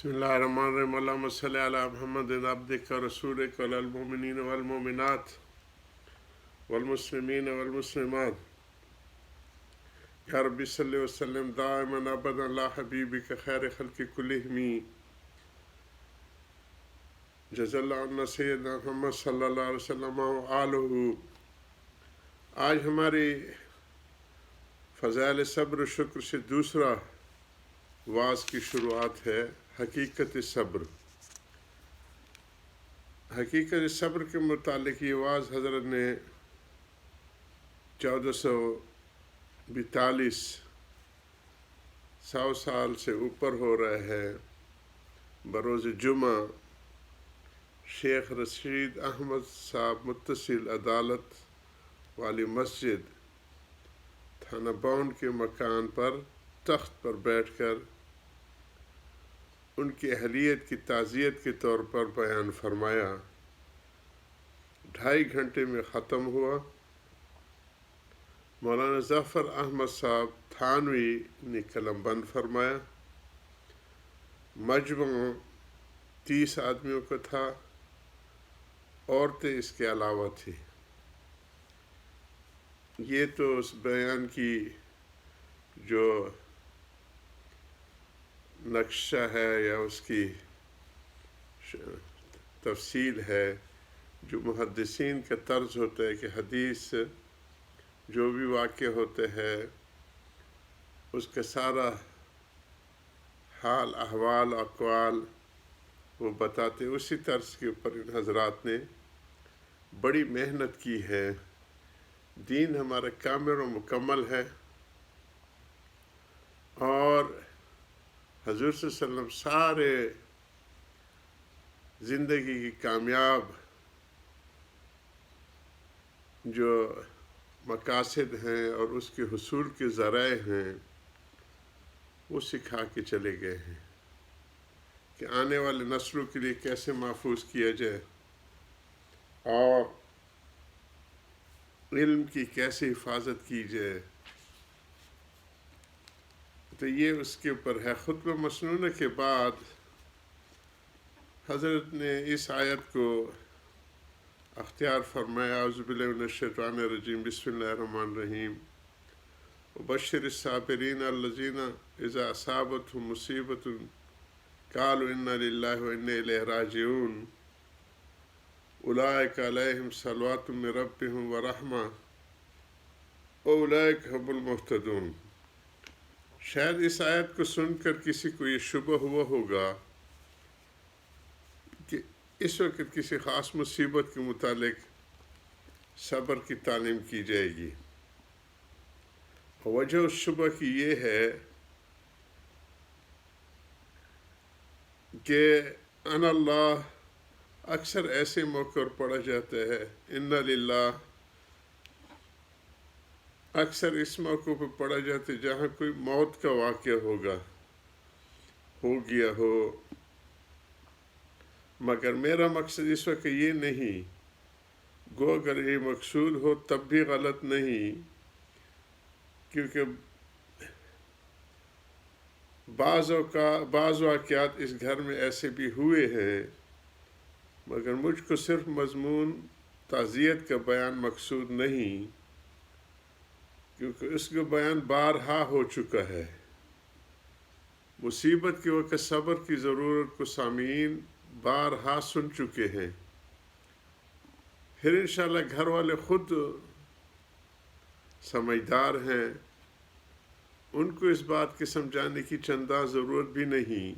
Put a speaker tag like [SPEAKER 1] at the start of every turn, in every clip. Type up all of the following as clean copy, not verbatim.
[SPEAKER 1] بسم اللہ الرحمن الرحیم اللہم صلی علی محمد عبدک رسولک وعلی المؤمنین والمؤمنات والمسلمین والمسلمات یا ربی صلی وسلم دائما ابدا علی حبیبک خیر خلق کلہم جزا اللہ عنا سیدنا محمد صلی اللہ علیہ وسلم وآلہ۔ آج ہماری فضائل صبر و شکر سے دوسرا واعظ کی شروعات ہے، حقیقت صبر۔ حقیقت صبر کے متعلق یہ واعظ حضرت نے 1442 100 سال سے اوپر ہو رہے ہیں، بروز جمعہ شیخ رشید احمد صاحب متصل عدالت والی مسجد تھانہ باؤنڈ کے مکان پر تخت پر بیٹھ کر ان کی اہلیت کی تعزیت کے طور پر بیان فرمایا۔ 2.5 گھنٹے میں ختم ہوا۔ مولانا ظفر احمد صاحب تھانوی نے کلم بند فرمایا۔ مجمع 30 آدمیوں کا تھا، عورتیں اس کے علاوہ تھی۔ یہ تو اس بیان کی جو نقشہ ہے یا اس کی تفصیل ہے، جو محدثین کا طرز ہوتا ہے کہ حدیث جو بھی واقع ہوتے ہیں اس کا سارا حال احوال اقوال وہ بتاتے، اسی طرز کے اوپر ان حضرات نے بڑی محنت کی ہے۔ دین ہمارا کامل و مکمل ہے، اور حضور صلی اللہ علیہ وسلم سارے زندگی کی کامیاب جو مقاصد ہیں اور اس کے حصول کے ذرائع ہیں وہ سکھا کے چلے گئے ہیں کہ آنے والے نسلوں کے لیے کیسے محفوظ کیا جائے اور علم کی کیسے حفاظت کی جائے۔ تو یہ اس کے اوپر ہے۔ خطبہ مسنونہ کے بعد حضرت نے اس آیت کو اختیار فرمایا، اعوذ باللہ من الشیطان الرجیم، بسم اللہ الرحمن الرحیم، وبشر الصابرین الذین اذا اصابتهم مصیبۃ قالوا انا للہ وانا الیہ راجعون اولئک علیہم صلوات من ربہم ورحمہ واولئک هم المہتدون۔ شاید اس آیت کو سن کر کسی کو یہ شبہ ہوا ہوگا کہ اس وقت کسی خاص مصیبت کے متعلق صبر کی تعلیم کی جائے گی۔ وجہ اس شبہ کی یہ ہے کہ ان اللہ اکثر ایسے موقع پر پڑھا جاتا ہے، ان للہ اکثر اس موقع پہ پڑھا جاتا ہے جہاں کوئی موت کا واقعہ ہو گیا ہو، مگر میرا مقصد اس وقت یہ نہیں، گو اگر یہ مقصود ہو تب بھی غلط نہیں، کیونکہ بعض واقعات اس گھر میں ایسے بھی ہوئے ہیں، مگر مجھ کو صرف مضمون تعزیت کا بیان مقصود نہیں، کیونکہ اس کا بیان بارہا ہو چکا ہے۔ مصیبت کے وقت صبر کی ضرورت کو سامعین بارہا سن چکے ہیں۔ پھر انشاءاللہ گھر والے خود سمجھدار ہیں، ان کو اس بات کے سمجھانے کی چندہ ضرورت بھی نہیں۔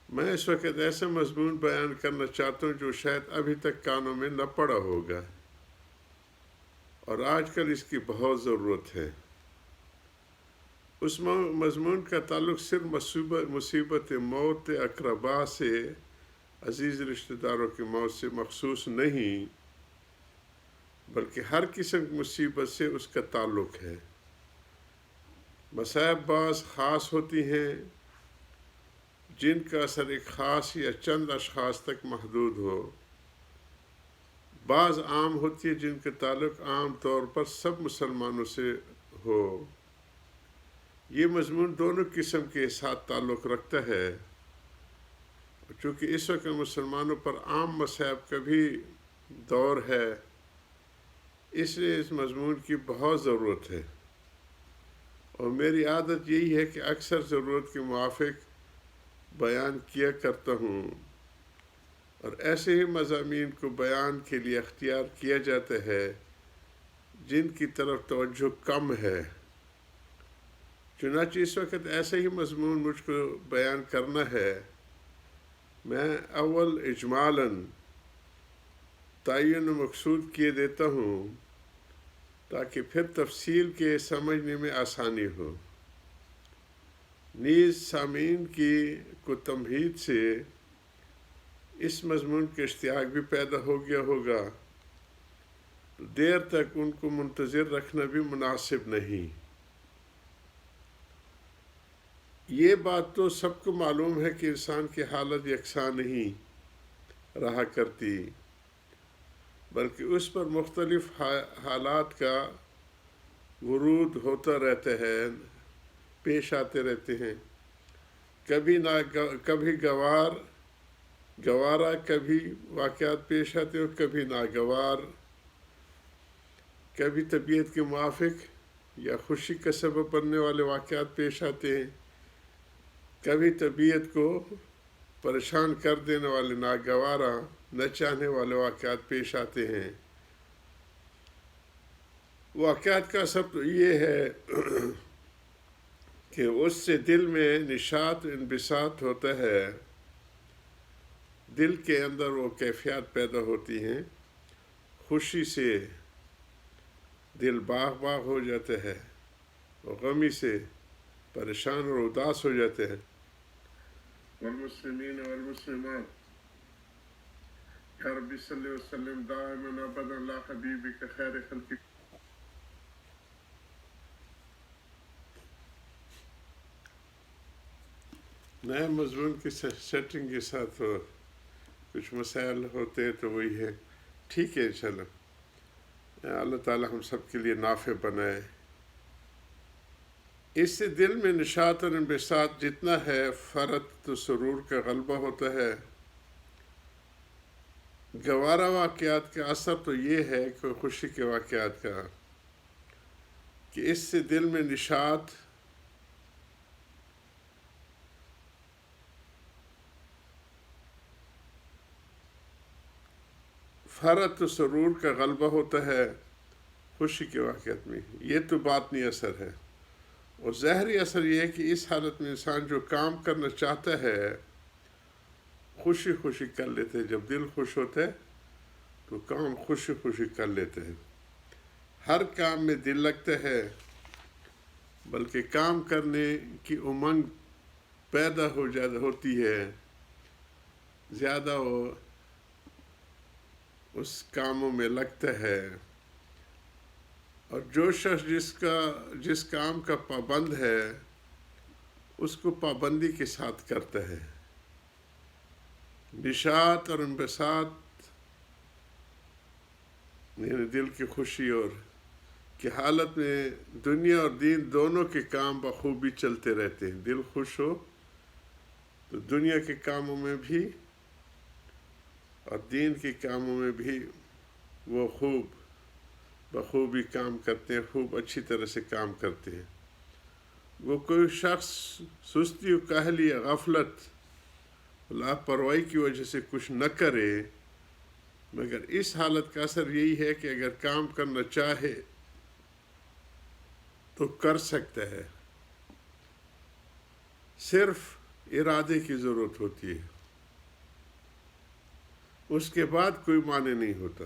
[SPEAKER 1] میں اس وقت ایسا مضمون بیان کرنا چاہتا ہوں جو شاید ابھی تک کانوں میں نہ پڑا ہوگا، اور آج کل اس کی بہت ضرورت ہے۔ اس مضمون کا تعلق صرف مصیبت موت اقربا سے، عزیز رشتہ داروں کی موت سے مخصوص نہیں، بلکہ ہر قسم کی مصیبت سے اس کا تعلق ہے۔ مصائب بعض خاص ہوتی ہیں جن کا اثر ایک خاص یا چند اشخاص تک محدود ہو، بعض عام ہوتی ہے جن کا تعلق عام طور پر سب مسلمانوں سے ہو۔ یہ مضمون دونوں قسم کے ساتھ تعلق رکھتا ہے، چونکہ اس وقت مسلمانوں پر عام مصائب کا بھی دور ہے، اس لیے اس مضمون کی بہت ضرورت ہے، اور میری عادت یہی ہے کہ اکثر ضرورت کے موافق بیان کیا کرتا ہوں، اور ایسے ہی مضامین کو بیان کے لیے اختیار کیا جاتا ہے جن کی طرف توجہ کم ہے۔ چنانچہ اس وقت ایسا ہی مضمون مجھ کو بیان کرنا ہے۔ میں اول اجمالاً تعین مقصود کیے دیتا ہوں تاکہ پھر تفصیل کے سمجھنے میں آسانی ہو۔ نیز سامعین کی کو تمہید سے اس مضمون کا اشتیاق بھی پیدا ہو گیا ہوگا، تو دیر تک ان کو منتظر رکھنا بھی مناسب نہیں۔ یہ بات تو سب کو معلوم ہے کہ انسان کی حالت یکساں نہیں رہا کرتی، بلکہ اس پر مختلف حالات کا ورود ہوتا رہتا ہے، پیش آتے رہتے ہیں۔ کبھی گوارا کبھی واقعات پیش آتے ہیں، اور کبھی ناگوار، کبھی طبیعت کے موافق یا خوشی کا سبب بننے والے واقعات پیش آتے ہیں، کبھی طبیعت کو پریشان کر دینے والے ناگوارا نہ چاہنے والے واقعات پیش آتے ہیں۔ واقعات کا اثر تو یہ ہے کہ اس سے دل میں نشاط انبساط ہوتا ہے، دل کے اندر وہ کیفیات پیدا ہوتی ہیں، خوشی سے دل باغ باغ ہو جاتا ہے، اور غمی سے پریشان اور اداس ہو جاتے ہیں۔ والمسلمین والمسلمات یا رب صلی وسلم دائما ابدا علی حبیبک خیر خلق۔ نئے مضمون کی سیٹنگ کے ساتھ کچھ مسائل ہوتے ہیں تو وہی ہے، ٹھیک ہے انشاءاللہ، اللہ تعالی ہم سب کے لیے نافع بنائے۔ اس سے دل میں نشاط اور انبساط جتنا ہے، فرحت و سرور کا غلبہ ہوتا ہے۔ گوارا واقعات کا اثر تو یہ ہے کہ خوشی کے واقعات کا، کہ اس سے دل میں نشاط فرحت و سرور کا غلبہ ہوتا ہے خوشی کے واقعات میں۔ یہ تو باطنی اثر ہے، اور ظاہری اثر یہ ہے کہ اس حالت میں انسان جو کام کرنا چاہتا ہے خوشی خوشی کر لیتے ہیں۔ جب دل خوش ہوتا ہے تو کام خوشی خوشی کر لیتے ہیں، ہر کام میں دل لگتا ہے، بلکہ کام کرنے کی امنگ پیدا ہوتی ہے، زیادہ وہ اس کاموں میں لگتا ہے، اور جو شخص جس کام کا پابند ہے اس کو پابندی کے ساتھ کرتا ہے۔ نشاط اور انبساط یعنی دل کی خوشی اور کی حالت میں دنیا اور دین دونوں کے کام بخوبی چلتے رہتے ہیں۔ دل خوش ہو تو دنیا کے کاموں میں بھی اور دین کے کاموں میں بھی وہ بخوبی کام کرتے ہیں، خوب اچھی طرح سے کام کرتے ہیں۔ وہ کوئی شخص سستی و کاہلی یا غفلت لاپرواہی کی وجہ سے کچھ نہ کرے، مگر اس حالت کا اثر یہی ہے کہ اگر کام کرنا چاہے تو کر سکتا ہے، صرف ارادے کی ضرورت ہوتی ہے، اس کے بعد کوئی معنی نہیں ہوتا۔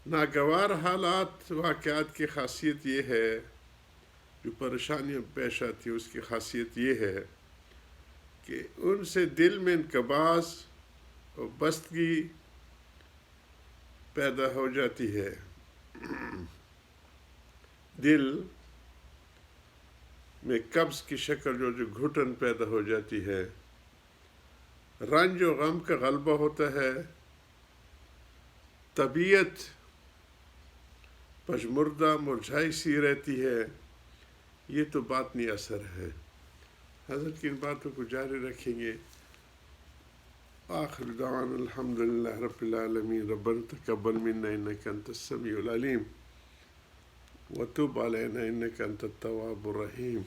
[SPEAKER 1] ناگوار حالات واقعات کی خاصیت یہ ہے، جو پریشانیاں پیش آتی ہیں اس کی خاصیت یہ ہے کہ ان سے دل میں انقباض اور بستگی پیدا ہو جاتی ہے، دل میں قبض کی شکل جو گھٹن پیدا ہو جاتی ہے، رنج و غم کا غلبہ ہوتا ہے، طبیعت پژمردہ مرجھائی سی رہتی ہے۔ یہ تو باطنی اثر ہے۔ حضرت کی ان باتوں کو جاری رکھیں گے۔ آخر دعوانا الحمد لله رب العالمين ربنا تقبل منا إنك أنت السميع العليم وتب علينا إنك أنت التواب الرحيم